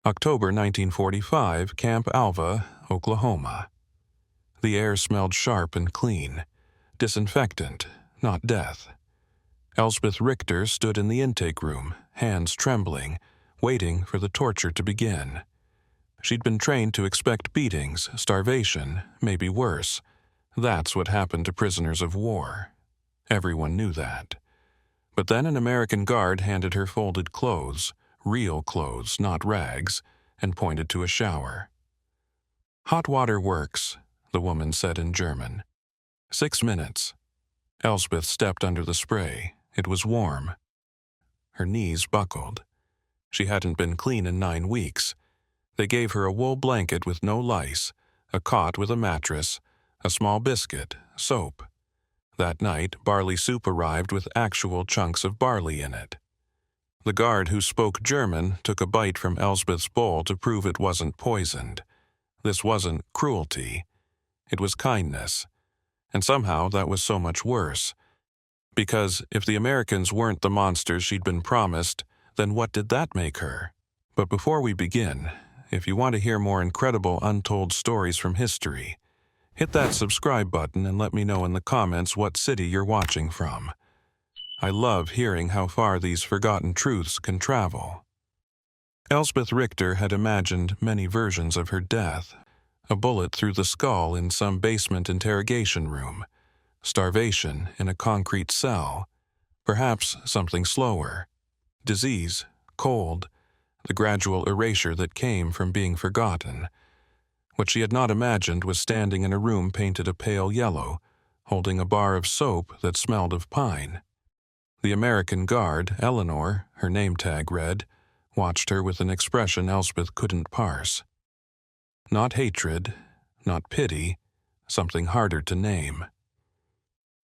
October 1945, Camp Alva, Oklahoma. The air smelled sharp and clean. Disinfectant, not death. Elsbeth Richter stood in the intake room, hands trembling, waiting for the torture to begin. She'd been trained to expect beatings, starvation, maybe worse. That's what happened to prisoners of war. Everyone knew that. But then an American guard handed her folded clothes, real clothes, not rags, and pointed to a shower. "Hot water works," the woman said in German. 6 minutes. Elsbeth stepped under the spray. It was warm. Her knees buckled. She hadn't been clean in 9 weeks. They gave her a wool blanket with no lice, a cot with a mattress, a small biscuit, soap. That night, barley soup arrived with actual chunks of barley in it. The guard who spoke German took a bite from Elsbeth's bowl to prove it wasn't poisoned. This wasn't cruelty. It was kindness. And somehow that was so much worse. Because if the Americans weren't the monsters she'd been promised, then what did that make her? But before we begin, if you want to hear more incredible untold stories from history, hit that subscribe button and let me know in the comments what city you're watching from. I love hearing how far these forgotten truths can travel. Elsbeth Richter had imagined many versions of her death. A bullet through the skull in some basement interrogation room. Starvation in a concrete cell. Perhaps something slower. Disease, cold, the gradual erasure that came from being forgotten. What she had not imagined was standing in a room painted a pale yellow, holding a bar of soap that smelled of pine. The American guard, Eleanor, her name tag read, watched her with an expression Elsbeth couldn't parse. Not hatred, not pity, something harder to name.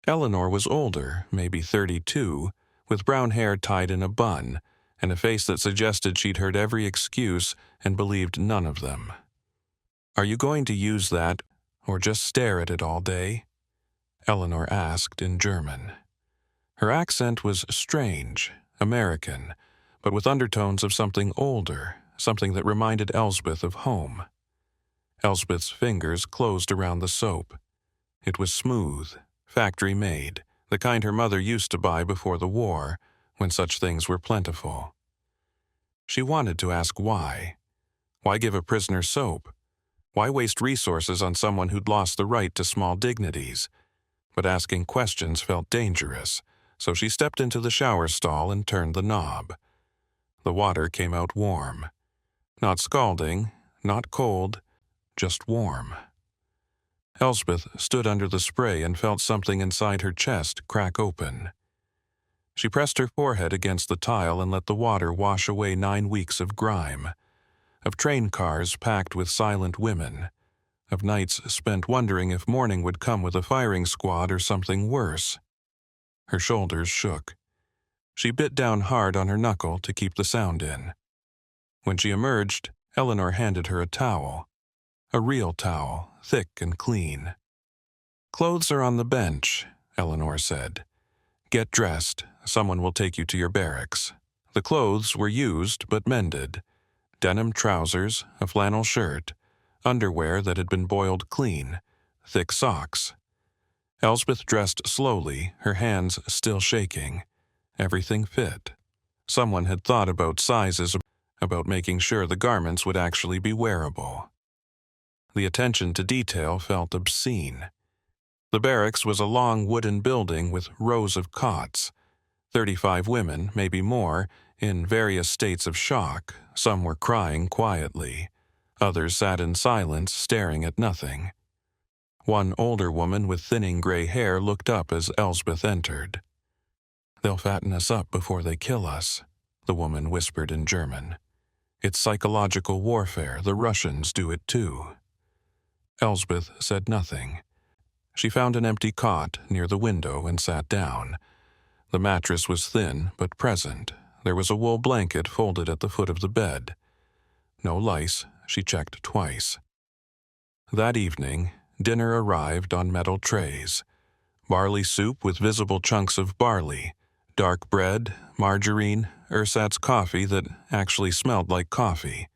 Eleanor was older, maybe 32, with brown hair tied in a bun, and a face that suggested she'd heard every excuse and believed none of them. "Are you going to use that, or just stare at it all day?" Eleanor asked in German. Her accent was strange, American, but with undertones of something older, something that reminded Elsbeth of home. Elsbeth's fingers closed around the soap. It was smooth, factory-made, the kind her mother used to buy before the war, when such things were plentiful. She wanted to ask why. Why give a prisoner soap? Why waste resources on someone who'd lost the right to small dignities? But asking questions felt dangerous, so she stepped into the shower stall and turned the knob. The water came out warm. Not scalding, not cold, just warm. Elsbeth stood under the spray and felt something inside her chest crack open. She pressed her forehead against the tile and let the water wash away 9 weeks of grime, of train cars packed with silent women, of nights spent wondering if morning would come with a firing squad or something worse. Her shoulders shook. She bit down hard on her knuckle to keep the sound in. When she emerged, Eleanor handed her a towel. A real towel, thick and clean. "Clothes are on the bench," Eleanor said. "Get dressed. Someone will take you to your barracks." The clothes were used but mended. Denim trousers, a flannel shirt, underwear that had been boiled clean, thick socks. Elsbeth dressed slowly, her hands still shaking. Everything fit. Someone had thought about sizes, about making sure the garments would actually be wearable. The attention to detail felt obscene. The barracks was a long wooden building with rows of cots. 35 women, maybe more, in various states of shock. Some were crying quietly. Others sat in silence, staring at nothing. One older woman with thinning gray hair looked up as Elsbeth entered. "They'll fatten us up before they kill us," the woman whispered in German. "It's psychological warfare. The Russians do it too." Elsbeth said nothing. She found an empty cot near the window and sat down. The mattress was thin but present. There was a wool blanket folded at the foot of the bed. No lice, she checked twice. That evening, dinner arrived on metal trays. Barley soup with visible chunks of barley, dark bread, margarine, ersatz coffee that actually smelled like coffee.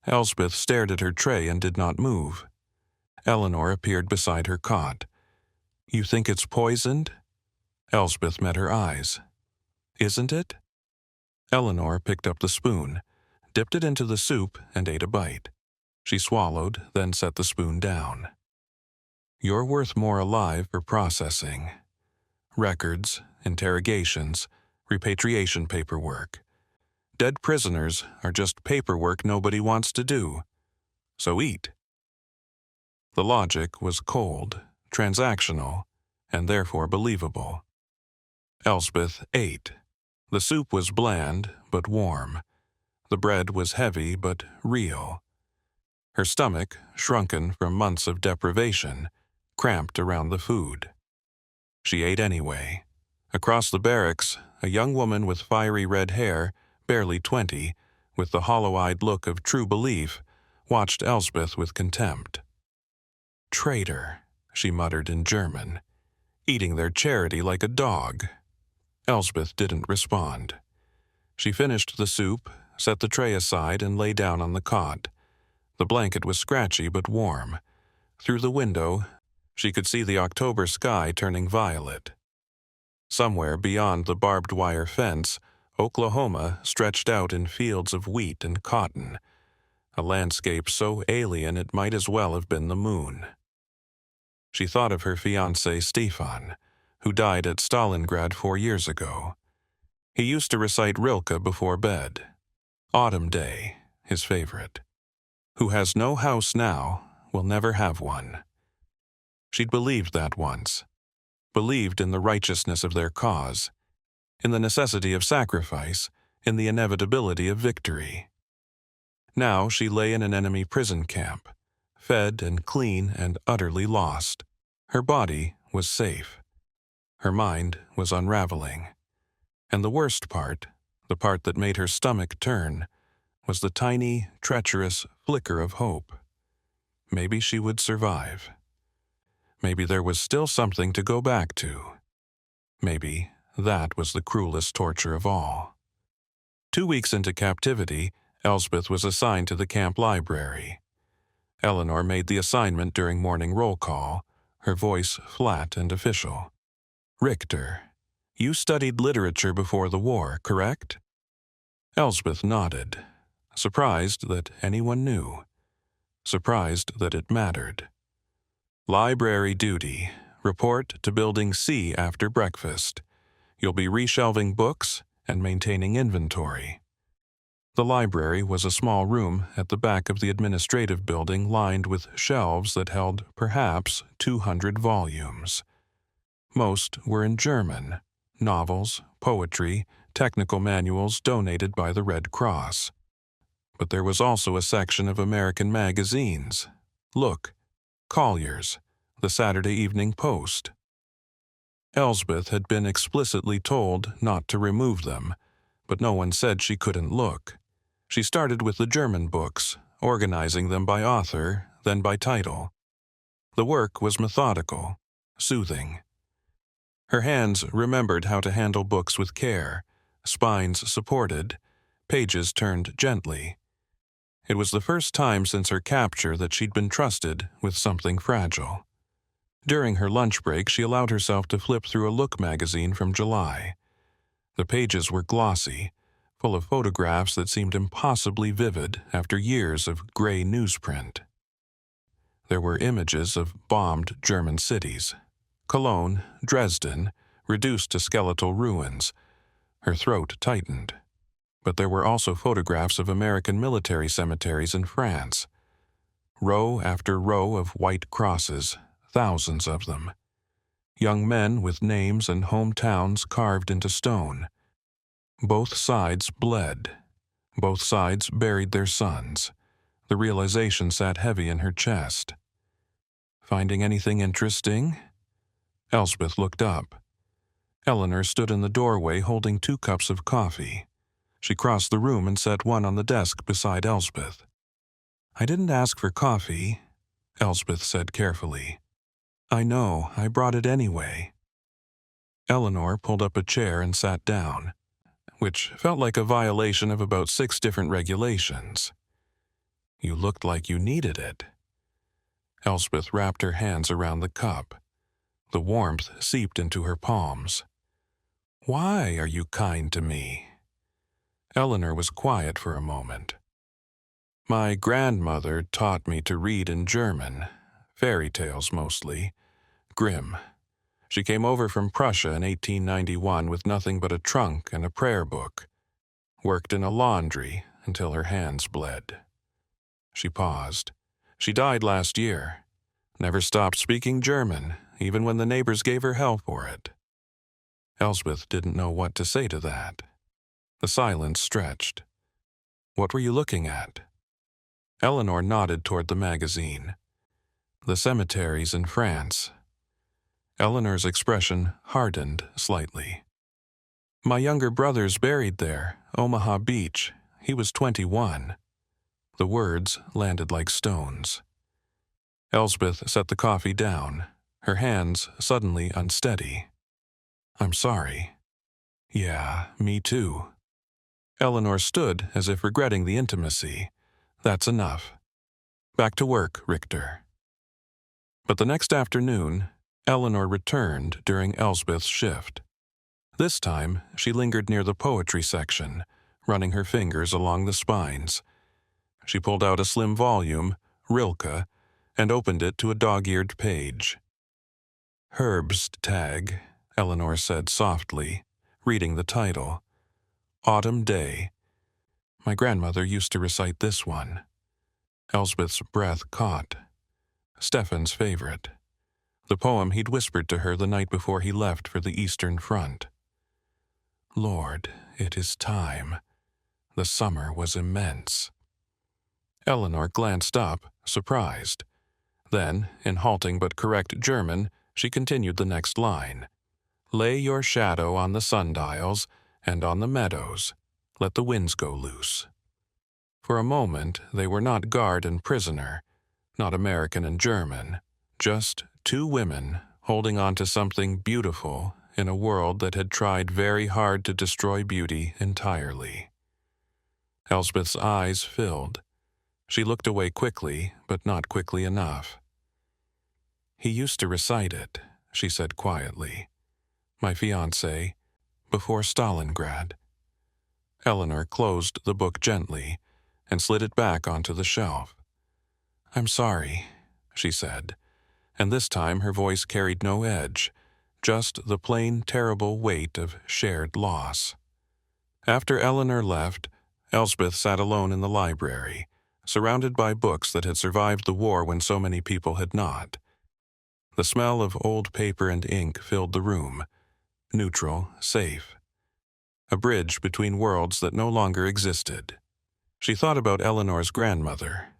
Elspeth stared at her tray and did not move. Eleanor appeared beside her cot. "You think it's poisoned?" Elspeth met her eyes. "Isn't it?" Eleanor picked up the spoon, dipped it into the soup, and ate a bite. She swallowed, then set the spoon down. "You're worth more alive for processing. Records, interrogations, repatriation paperwork. Dead prisoners are just paperwork nobody wants to do. So eat." The logic was cold, transactional, and therefore believable. Elspeth ate. The soup was bland, but warm. The bread was heavy, but real. Her stomach, shrunken from months of deprivation, cramped around the food. She ate anyway. Across the barracks, a young woman with fiery red hair, barely 20, with the hollow-eyed look of true belief, watched Elspeth with contempt. "Traitor," she muttered in German, "eating their charity like a dog." Elspeth didn't respond. She finished the soup, set the tray aside, and lay down on the cot. The blanket was scratchy but warm. Through the window, she could see the October sky turning violet. Somewhere beyond the barbed wire fence, Oklahoma stretched out in fields of wheat and cotton, a landscape so alien it might as well have been the moon. She thought of her fiancé Stefan, who died at Stalingrad 4 years ago. He used to recite Rilke before bed. Autumn Day, his favorite. Who has no house now, will never have one. She'd believed that once. Believed in the righteousness of their cause, in the necessity of sacrifice, in the inevitability of victory. Now she lay in an enemy prison camp, fed and clean and utterly lost. Her body was safe. Her mind was unraveling. And the worst part, the part that made her stomach turn, was the tiny, treacherous flicker of hope. Maybe she would survive. Maybe there was still something to go back to. Maybe that was the cruelest torture of all. 2 weeks into captivity, Elspeth was assigned to the camp library. Eleanor made the assignment during morning roll call, her voice flat and official. "Richter, you studied literature before the war, correct?" Elspeth nodded, surprised that anyone knew, surprised that it mattered. "Library duty. Report to Building C after breakfast. You'll be reshelving books and maintaining inventory." The library was a small room at the back of the administrative building lined with shelves that held perhaps 200 volumes. Most were in German, novels, poetry, technical manuals donated by the Red Cross. But there was also a section of American magazines. Look, Collier's, the Saturday Evening Post. Elspeth had been explicitly told not to remove them, but no one said she couldn't look. She started with the German books, organizing them by author, then by title. The work was methodical, soothing. Her hands remembered how to handle books with care, spines supported, pages turned gently. It was the first time since her capture that she'd been trusted with something fragile. During her lunch break, she allowed herself to flip through a Look magazine from July. The pages were glossy, full of photographs that seemed impossibly vivid after years of gray newsprint. There were images of bombed German cities. Cologne, Dresden, reduced to skeletal ruins. Her throat tightened. But there were also photographs of American military cemeteries in France. Row after row of white crosses, thousands of them. Young men with names and hometowns carved into stone. Both sides bled. Both sides buried their sons. The realization sat heavy in her chest. "Finding anything interesting?" Elspeth looked up. Eleanor stood in the doorway holding 2 cups of coffee. She crossed the room and set one on the desk beside Elspeth. "I didn't ask for coffee," Elspeth said carefully. "I know, I brought it anyway." Eleanor pulled up a chair and sat down, which felt like a violation of about 6 different regulations. You looked like you needed it." Elspeth wrapped her hands around the cup. The warmth seeped into her palms. "Why are you kind to me?" Eleanor was quiet for a moment. "My grandmother taught me to read in German, fairy tales mostly, Grimm. She came over from Prussia in 1891 with nothing but a trunk and a prayer book. Worked in a laundry until her hands bled." She paused. "She died last year. Never stopped speaking German, even when the neighbors gave her hell for it." Elspeth didn't know what to say to that. The silence stretched. "What were you looking at?" Eleanor nodded toward the magazine. "The cemeteries in France." Eleanor's expression hardened slightly. "My younger brother's buried there, Omaha Beach. He was 21. The words landed like stones. Elspeth set the coffee down, her hands suddenly unsteady. "I'm sorry." "Yeah, me too." Eleanor stood as if regretting the intimacy. "That's enough. Back to work, Richter." But the next afternoon, Eleanor returned during Elspeth's shift. This time, she lingered near the poetry section, running her fingers along the spines. She pulled out a slim volume, Rilke, and opened it to a dog-eared page. "Herbsttag," Eleanor said softly, reading the title. "Autumn Day." My grandmother used to recite this one. Elspeth's breath caught. Stefan's favorite. The poem he'd whispered to her the night before he left for the Eastern Front. "Lord, it is time. The summer was immense." Eleanor glanced up, surprised. Then, in halting but correct German, she continued the next line. "Lay your shadow on the sundials and on the meadows. Let the winds go loose." For a moment, they were not guard and prisoner, not American and German, just two women holding on to something beautiful in a world that had tried very hard to destroy beauty entirely. Elspeth's eyes filled. She looked away quickly, but not quickly enough. "He used to recite it," she said quietly. "My fiancé, before Stalingrad." Eleanor closed the book gently and slid it back onto the shelf. "I'm sorry," she said, and this time her voice carried no edge, just the plain, terrible weight of shared loss. After Eleanor left, Elspeth sat alone in the library, surrounded by books that had survived the war when so many people had not. The smell of old paper and ink filled the room, neutral, safe. A bridge between worlds that no longer existed. She thought about Eleanor's grandmother,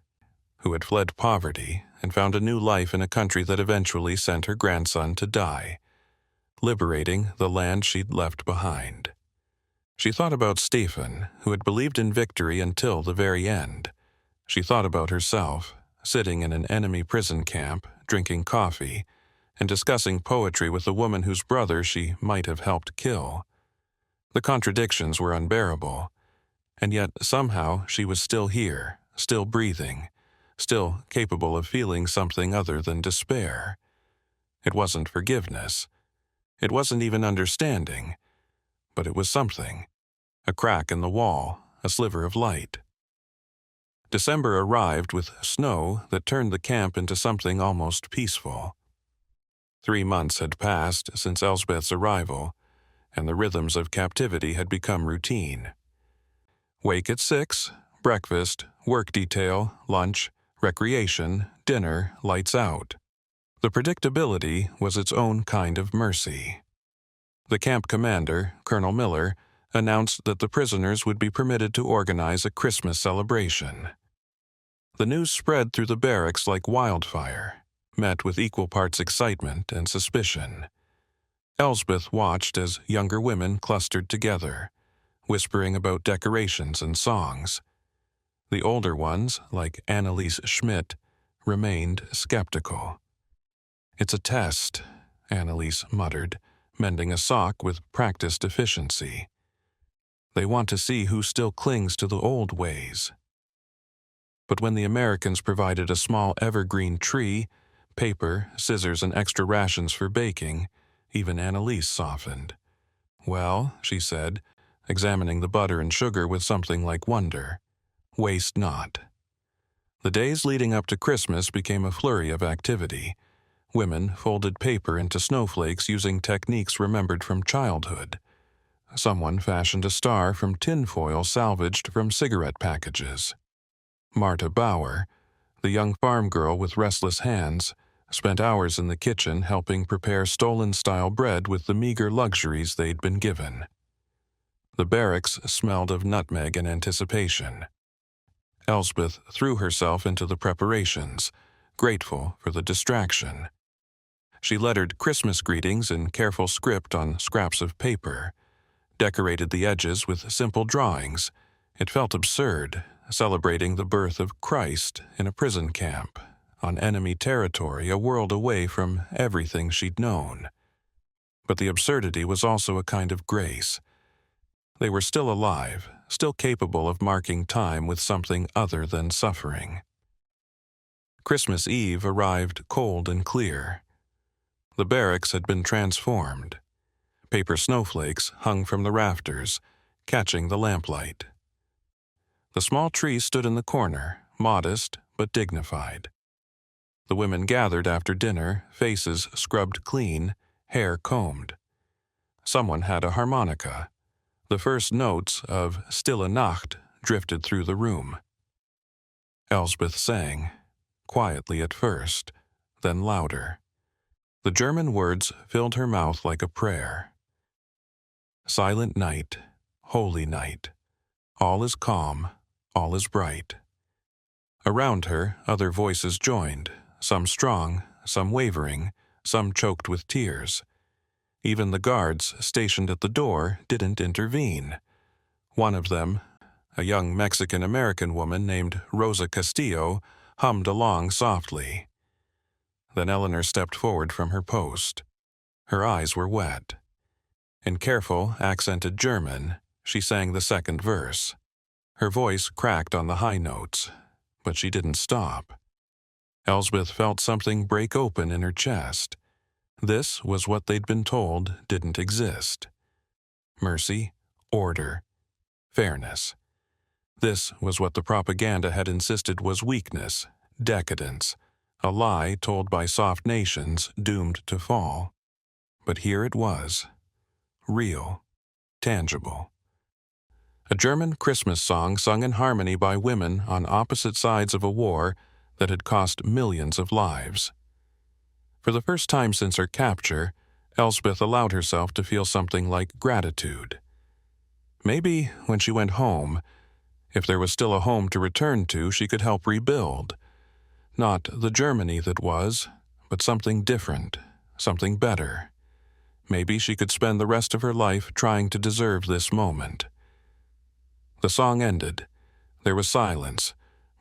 who had fled poverty and found a new life in a country that eventually sent her grandson to die, liberating the land she'd left behind. She thought about Stefan, who had believed in victory until the very end. She thought about herself, sitting in an enemy prison camp, drinking coffee, and discussing poetry with a woman whose brother she might have helped kill. The contradictions were unbearable, and yet somehow she was still here, still breathing, still capable of feeling something other than despair. It wasn't forgiveness. It wasn't even understanding. But it was something. A crack in the wall, a sliver of light. December arrived with snow that turned the camp into something almost peaceful. 3 months had passed since Elspeth's arrival, and the rhythms of captivity had become routine. Wake at 6, breakfast, work detail, lunch, recreation, dinner, lights out. The predictability was its own kind of mercy. The camp commander, Colonel Miller, announced that the prisoners would be permitted to organize a Christmas celebration. The news spread through the barracks like wildfire, met with equal parts excitement and suspicion. Elspeth watched as younger women clustered together, whispering about decorations and songs. The older ones, like Anneliese Schmidt, remained skeptical. "It's a test," Anneliese muttered, mending a sock with practiced efficiency. "They want to see who still clings to the old ways." But when the Americans provided a small evergreen tree, paper, scissors, and extra rations for baking, even Annalise softened. "Well," she said, examining the butter and sugar with something like wonder, "waste not." The days leading up to Christmas became a flurry of activity. Women folded paper into snowflakes using techniques remembered from childhood. Someone fashioned a star from tinfoil salvaged from cigarette packages. Marta Bauer, the young farm girl with restless hands, spent hours in the kitchen helping prepare stolen-style bread with the meager luxuries they'd been given. The barracks smelled of nutmeg and anticipation. Elsbeth threw herself into the preparations, grateful for the distraction. She lettered Christmas greetings in careful script on scraps of paper, decorated the edges with simple drawings. It felt absurd, celebrating the birth of Christ in a prison camp, on enemy territory a world away from everything she'd known. But the absurdity was also a kind of grace. They were still alive, still capable of marking time with something other than suffering. Christmas Eve arrived cold and clear. The barracks had been transformed. Paper snowflakes hung from the rafters, catching the lamplight. The small tree stood in the corner, modest but dignified. The women gathered after dinner, faces scrubbed clean, hair combed. Someone had a harmonica. The first notes of Stille Nacht drifted through the room. Elsbeth sang, quietly at first, then louder. The German words filled her mouth like a prayer. Silent night, holy night. All is calm, all is bright. Around her, other voices joined, some strong, some wavering, some choked with tears. Even the guards stationed at the door didn't intervene. One of them, a young Mexican-American woman named Rosa Castillo, hummed along softly. Then Eleanor stepped forward from her post. Her eyes were wet. In careful, accented German, she sang the second verse. Her voice cracked on the high notes, but she didn't stop. Elsbeth felt something break open in her chest. This was what they'd been told didn't exist. Mercy, order, fairness. This was what the propaganda had insisted was weakness, decadence, a lie told by soft nations doomed to fall. But here it was, real, tangible. A German Christmas song sung in harmony by women on opposite sides of a war that had cost millions of lives. For the first time since her capture, Elsbeth allowed herself to feel something like gratitude. Maybe when she went home, if there was still a home to return to, she could help rebuild. Not the Germany that was, but something different, something better. Maybe she could spend the rest of her life trying to deserve this moment. The song ended. There was silence,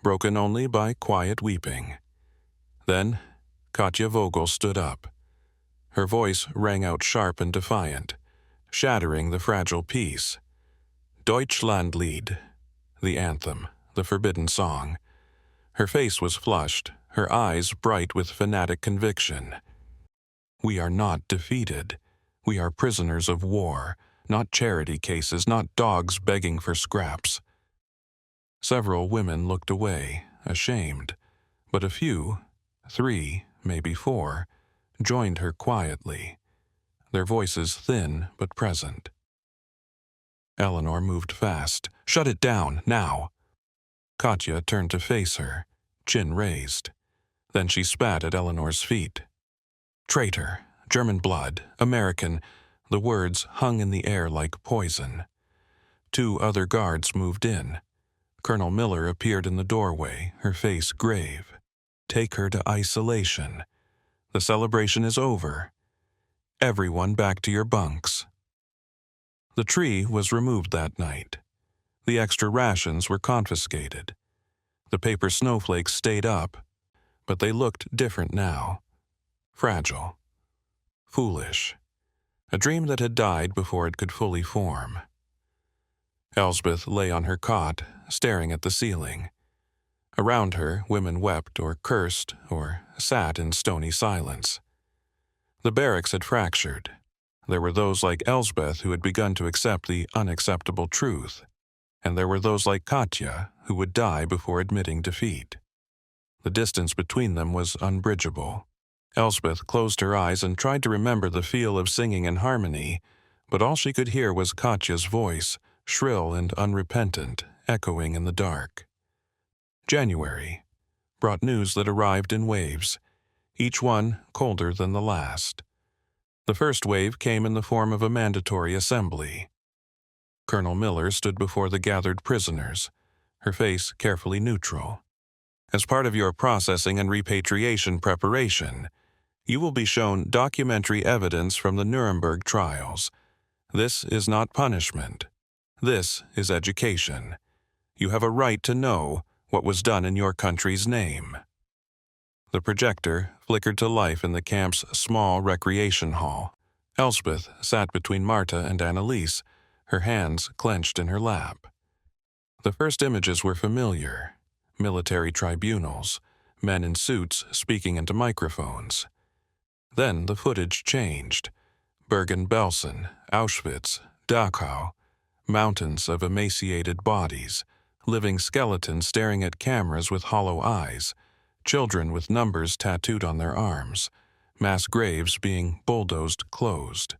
broken only by quiet weeping. Then Katja Vogel stood up. Her voice rang out sharp and defiant, shattering the fragile peace. Deutschlandlied, the anthem, the forbidden song. Her face was flushed, her eyes bright with fanatic conviction. We are not defeated. We are prisoners of war, not charity cases, not dogs begging for scraps. Several women looked away, ashamed, but a few, 3, maybe 4, joined her quietly, their voices thin but present. Eleanor moved fast. "Shut it down, now!" Katja turned to face her, chin raised. Then she spat at Eleanor's feet. "Traitor, German blood, American," the words hung in the air like poison. 2 other guards moved in. Colonel Miller appeared in the doorway, her face grave. "Take her to isolation. The celebration is over. Everyone back to your bunks." The tree was removed that night. The extra rations were confiscated. The paper snowflakes stayed up, but they looked different now. Fragile. Foolish. A dream that had died before it could fully form. Elsbeth lay on her cot, staring at the ceiling. Around her, women wept or cursed or sat in stony silence. The barracks had fractured. There were those like Elsbeth who had begun to accept the unacceptable truth, and there were those like Katya who would die before admitting defeat. The distance between them was unbridgeable. Elsbeth closed her eyes and tried to remember the feel of singing in harmony, but all she could hear was Katya's voice, shrill and unrepentant, echoing in the dark. January brought news that arrived in waves, each one colder than the last. The first wave came in the form of a mandatory assembly. Colonel Miller stood before the gathered prisoners, her face carefully neutral. As part of your processing and repatriation preparation, you will be shown documentary evidence from the Nuremberg trials. This is not punishment. This is education. You have a right to know what was done in your country's name. The projector flickered to life in the camp's small recreation hall. Elspeth sat between Marta and Annalise, her hands clenched in her lap. The first images were familiar. Military tribunals, men in suits speaking into microphones. Then the footage changed. Bergen-Belsen, Auschwitz, Dachau, mountains of emaciated bodies, living skeletons staring at cameras with hollow eyes, children with numbers tattooed on their arms, mass graves being bulldozed closed.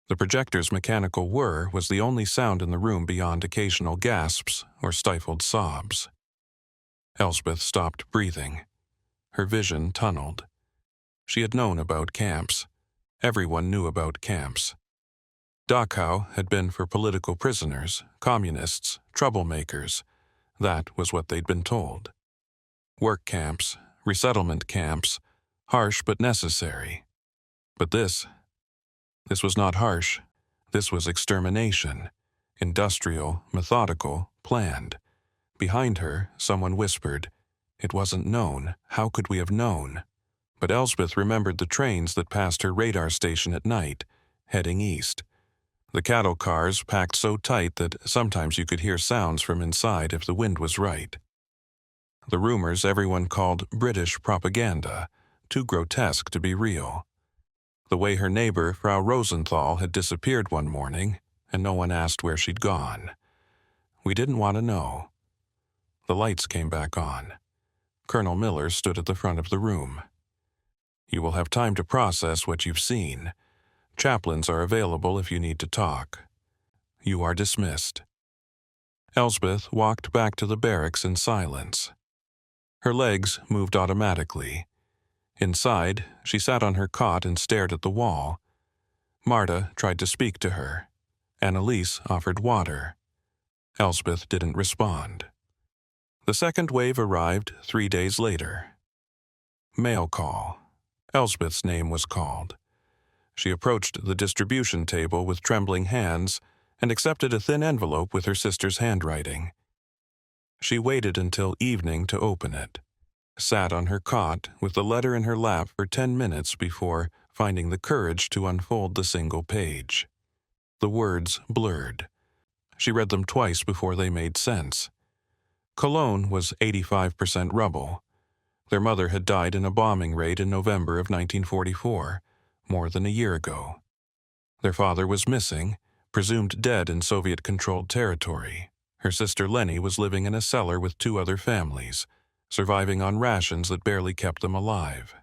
The projector's mechanical whir was the only sound in the room beyond occasional gasps or stifled sobs. Elspeth stopped breathing. Her vision tunneled. She had known about camps. Everyone knew about camps. Dachau had been for political prisoners, communists, troublemakers. That was what they'd been told. Work camps, resettlement camps, harsh but necessary. But this was not harsh. This was extermination. Industrial, methodical, planned. Behind her, someone whispered, "It wasn't known. How could we have known?" But Elspeth remembered the trains that passed her radar station at night, heading east. The cattle cars packed so tight that sometimes you could hear sounds from inside if the wind was right. The rumors everyone called British propaganda, too grotesque to be real. The way her neighbor, Frau Rosenthal, had disappeared one morning, and no one asked where she'd gone. We didn't want to know. The lights came back on. Colonel Miller stood at the front of the room. You will have time to process what you've seen. Chaplains are available if you need to talk. You are dismissed. Elspeth walked back to the barracks in silence. Her legs moved automatically. Inside, she sat on her cot and stared at the wall. Marta tried to speak to her. Annalise offered water. Elspeth didn't respond. The second wave arrived 3 days later. Mail call. Elspeth's name was called. She approached the distribution table with trembling hands and accepted a thin envelope with her sister's handwriting. She waited until evening to open it, sat on her cot with the letter in her lap for 10 minutes before finding the courage to unfold the single page. The words blurred. She read them twice before they made sense. Cologne was 85% rubble. Their mother had died in a bombing raid in November of 1944, more than a year ago. Their father was missing, presumed dead in Soviet-controlled territory. Her sister Lenny was living in a cellar with 2 other families, surviving on rations that barely kept them alive.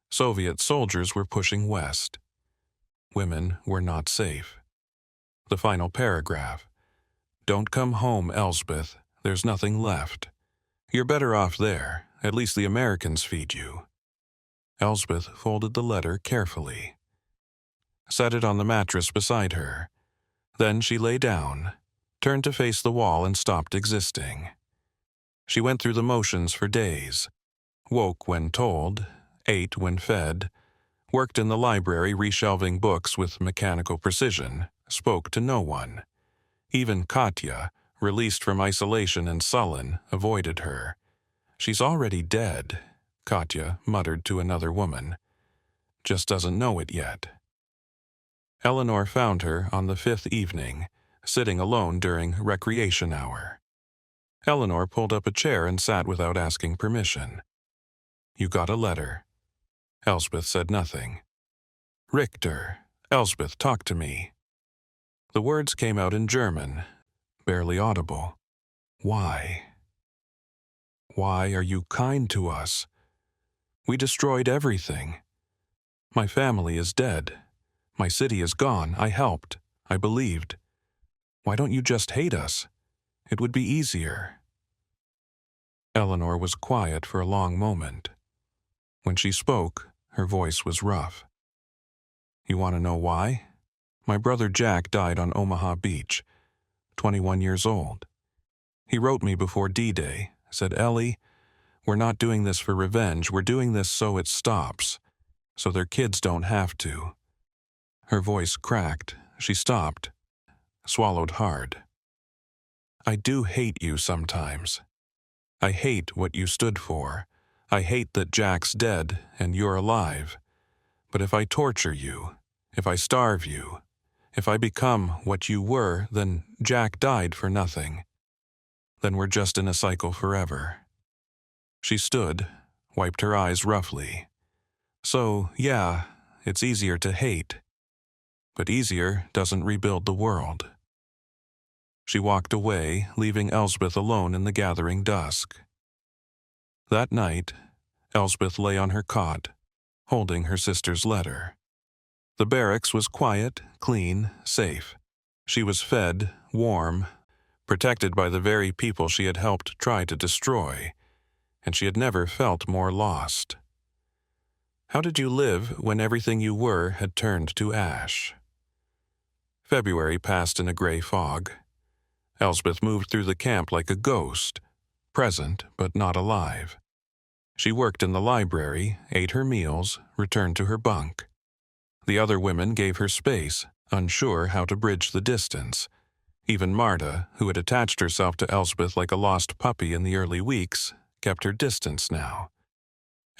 Soviet soldiers were pushing west. Women were not safe. The final paragraph. Don't come home, Elspeth. There's nothing left. You're better off there. At least the Americans feed you. Elspeth folded the letter carefully. Set it on the mattress beside her. Then she lay down, turned to face the wall and stopped existing. She went through the motions for days. Woke when told, ate when fed, worked in the library reshelving books with mechanical precision, spoke to no one. Even Katya, released from isolation and sullen, avoided her. She's already dead, Katya muttered to another woman. Just doesn't know it yet. Eleanor found her on the 5th evening, sitting alone during recreation hour. Eleanor pulled up a chair and sat without asking permission. "You got a letter." Elsbeth said nothing. "Richter, Elsbeth, talk to me." The words came out in German, barely audible. "Why? Why are you kind to us? We destroyed everything. My family is dead. My city is gone. I helped. I believed. Why don't you just hate us? It would be easier." Eleanor was quiet for a long moment. When she spoke, her voice was rough. "You want to know why? My brother Jack died on Omaha Beach, 21 years old. He wrote me before D-Day, said, 'Ellie, we're not doing this for revenge, we're doing this so it stops, so their kids don't have to.'" Her voice cracked. She stopped, swallowed hard. "I do hate you sometimes. I hate what you stood for. I hate that Jack's dead and you're alive. But if I torture you, if I starve you, if I become what you were, then Jack died for nothing. Then we're just in a cycle forever." She stood, wiped her eyes roughly. "So, yeah, it's easier to hate. But easier doesn't rebuild the world." She walked away, leaving Elsbeth alone in the gathering dusk. That night, Elsbeth lay on her cot, holding her sister's letter. The barracks was quiet, clean, safe. She was fed, warm, protected by the very people she had helped try to destroy, and she had never felt more lost. How did you live when everything you were had turned to ash? February passed in a gray fog. Elsbeth moved through the camp like a ghost, present but not alive. She worked in the library, ate her meals, returned to her bunk. The other women gave her space, unsure how to bridge the distance. Even Marta, who had attached herself to Elsbeth like a lost puppy in the early weeks, kept her distance now.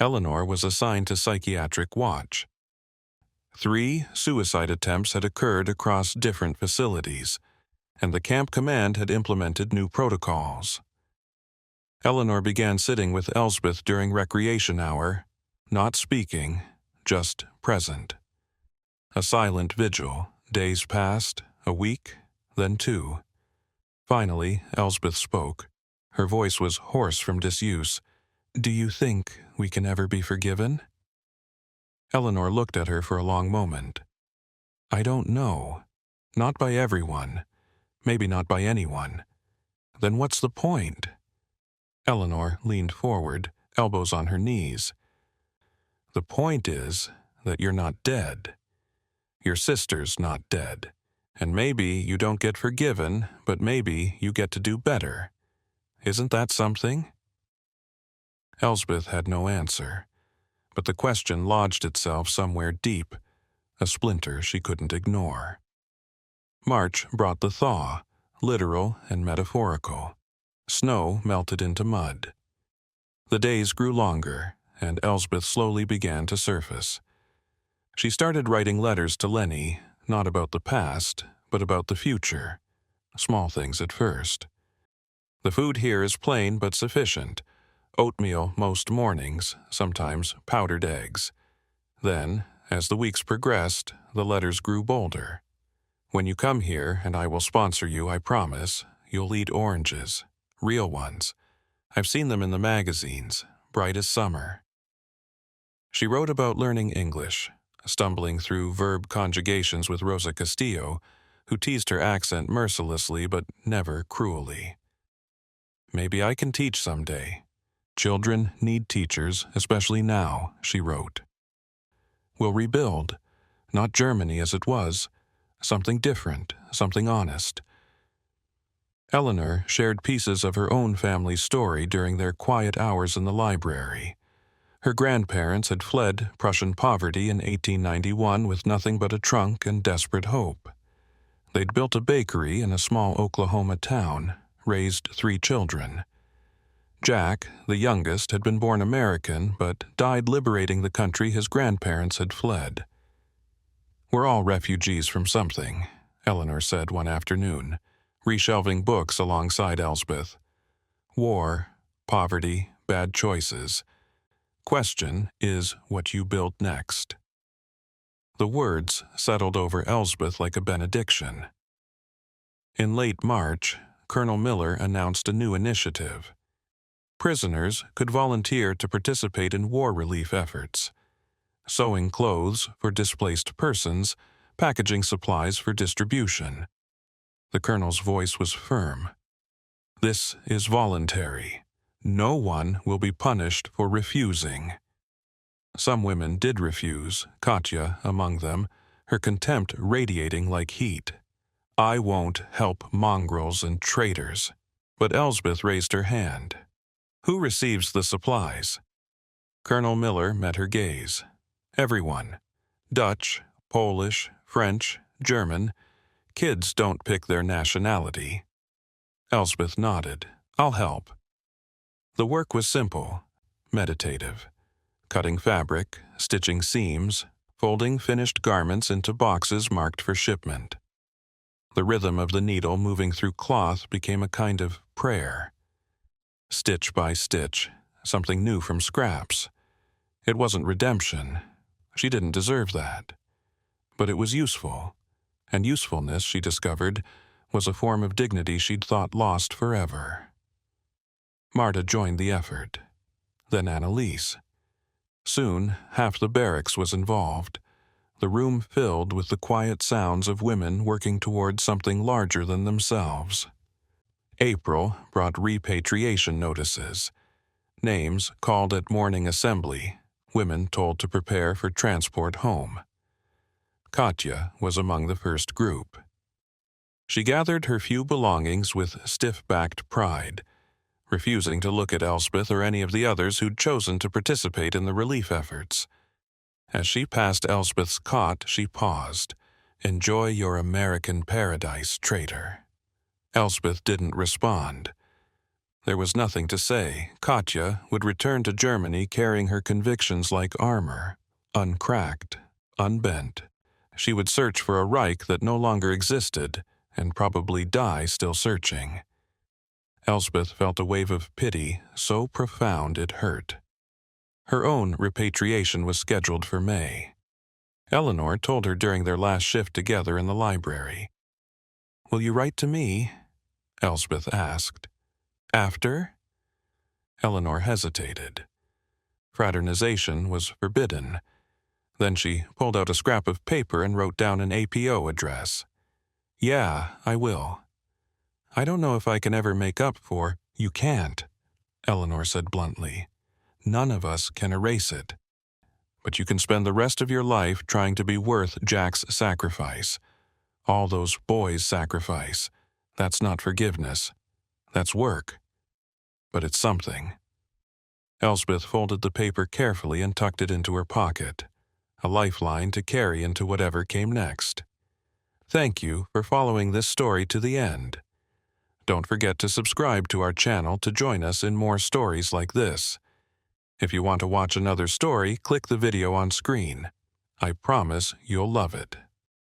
Eleanor was assigned to psychiatric watch. 3 suicide attempts had occurred across different facilities, and the camp command had implemented new protocols. Eleanor began sitting with Elsbeth during recreation hour, not speaking, just present. A silent vigil. Days passed, a week, then 2. Finally, Elsbeth spoke. Her voice was hoarse from disuse. "Do you think we can ever be forgiven?" Eleanor looked at her for a long moment. "I don't know. Not by everyone. Maybe not by anyone. Then what's the point?" Eleanor leaned forward, elbows on her knees. "The point is that you're not dead. Your sister's not dead. And maybe you don't get forgiven, but maybe you get to do better. Isn't that something?" Elsbeth had no answer, but the question lodged itself somewhere deep, a splinter she couldn't ignore. March brought the thaw, literal and metaphorical. Snow melted into mud. The days grew longer, and Elsbeth slowly began to surface. She started writing letters to Lenny, not about the past, but about the future. Small things at first. "The food here is plain but sufficient. Oatmeal most mornings, sometimes powdered eggs." Then, as the weeks progressed, the letters grew bolder. "When you come here, and I will sponsor you, I promise, you'll eat oranges. Real ones. I've seen them in the magazines, bright as summer." She wrote about learning English, stumbling through verb conjugations with Rosa Castillo, who teased her accent mercilessly but never cruelly. "Maybe I can teach someday. Children need teachers, especially now," she wrote. "We'll rebuild, not Germany as it was, something different, something honest." Eleanor shared pieces of her own family's story during their quiet hours in the library. Her grandparents had fled Prussian poverty in 1891 with nothing but a trunk and desperate hope. They'd built a bakery in a small Oklahoma town, raised 3 children. Jack, the youngest, had been born American, but died liberating the country his grandparents had fled. "We're all refugees from something," Eleanor said one afternoon, reshelving books alongside Elsbeth. war, poverty, bad choices. Question is what you build next. The words settled over Elsbeth like a benediction. In late March, Colonel Miller announced a new initiative. Prisoners could volunteer to participate in war relief efforts, sewing clothes for displaced persons, packaging supplies for distribution. The colonel's voice was firm. This is voluntary. No one will be punished for refusing. Some women did refuse, Katya among them, her contempt radiating like heat. I won't help mongrels and traitors. But Elsbeth raised her hand. Who receives the supplies? Colonel Miller met her gaze. Everyone. Dutch, Polish, French, German. Kids don't pick their nationality. Elsbeth nodded. I'll help. The work was simple, meditative. Cutting fabric, stitching seams, folding finished garments into boxes marked for shipment. The rhythm of the needle moving through cloth became a kind of prayer. Stitch by stitch, something new from scraps. It wasn't redemption. She didn't deserve that. But it was useful. And usefulness, she discovered, was a form of dignity she'd thought lost forever. Marta joined the effort. Then Annalise. Soon, half the barracks was involved. The room filled with the quiet sounds of women working toward something larger than themselves. April brought repatriation notices. Names called at morning assembly, women told to prepare for transport home. Katya was among the first group. She gathered her few belongings with stiff-backed pride, refusing to look at Elsbeth or any of the others who'd chosen to participate in the relief efforts. As she passed Elsbeth's cot, she paused. Enjoy your American paradise, traitor. Elsbeth didn't respond. There was nothing to say. Katya would return to Germany carrying her convictions like armor, uncracked, unbent. She would search for a Reich that no longer existed, and probably die still searching. Elsbeth felt a wave of pity so profound it hurt. Her own repatriation was scheduled for May. Eleanor told her during their last shift together in the library. "Will you write to me?" Elsbeth asked. "After?" Eleanor hesitated. Fraternization was forbidden. Then she pulled out a scrap of paper and wrote down an APO address. "Yeah, I will." "I don't know if I can ever make up for—" "You can't," Eleanor said bluntly. "None of us can erase it. But you can spend the rest of your life trying to be worth Jack's sacrifice. All those boys' sacrifice. That's not forgiveness. That's work. But it's something." Elsbeth folded the paper carefully and tucked it into her pocket, a lifeline to carry into whatever came next. Thank you for following this story to the end. Don't forget to subscribe to our channel to join us in more stories like this. If you want to watch another story, click the video on screen. I promise you'll love it.